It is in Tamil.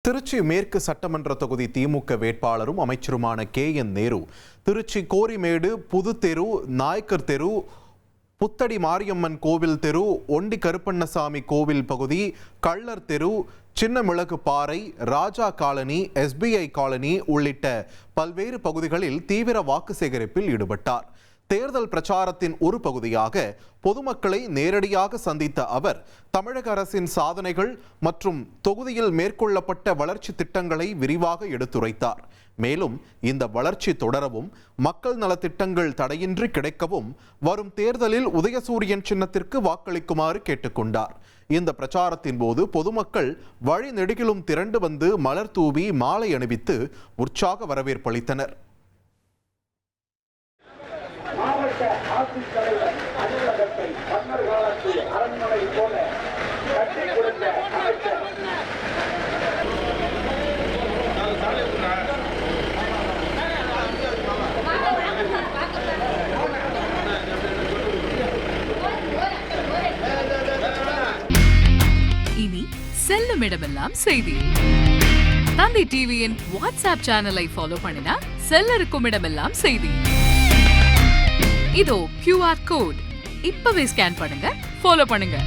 திருச்சி மேற்கு சட்டமன்ற தொகுதி திமுக வேட்பாளரும் அமைச்சருமான KN நேரு திருச்சி கோரிமேடு புதுத்தெரு நாயக்கர் தெரு புத்தடி மாரியம்மன் கோவில் தெரு ஒண்டி கருப்பண்ணசாமி கோவில் பகுதி கள்ளர் தெரு சின்னமிளகு பாறை ராஜா காலனி SBI காலனி உள்ளிட்ட பல்வேறு பகுதிகளில் தீவிர வாக்கு சேகரிப்பில் ஈடுபட்டார். தேர்தல் பிரச்சாரத்தின் ஒரு பகுதியாக பொதுமக்களை நேரடியாக சந்தித்த அவர் தமிழக அரசின் சாதனைகள் மற்றும் தொகுதியில் மேற்கொள்ளப்பட்ட வளர்ச்சி திட்டங்களை விரிவாக எடுத்துரைத்தார். மேலும் இந்த வளர்ச்சி தொடரவும் மக்கள் நலத்திட்டங்கள் தடையின்றி கிடைக்கவும் வரும் தேர்தலில் உதயசூரியன் சின்னத்திற்கு வாக்களிக்குமாறு கேட்டுக்கொண்டார். இந்த பிரச்சாரத்தின் போது பொதுமக்கள் வழி நெடுகிலும் திரண்டு வந்து மலர் தூவி மாலை அணிவித்து உற்சாக வரவேற்பளித்தனர். மாவட்ட ஆட்சித்தலைவர் அலுவலகத்தை மன்னர் காலத்து அரண்மனை போல கட்டி கொடுத்த அமைச்சர் இனி செல்லும் இடமெல்லாம் செய்தி. தந்தை டிவியின் வாட்ஸ்அப் சேனலை ஃபாலோ பண்ணினா செல்ல இருக்கும் இடமெல்லாம் செய்தி. இதோ QR கோட் இப்பவே ஸ்கேன் பண்ணுங்க, ஃபாலோ பண்ணுங்க.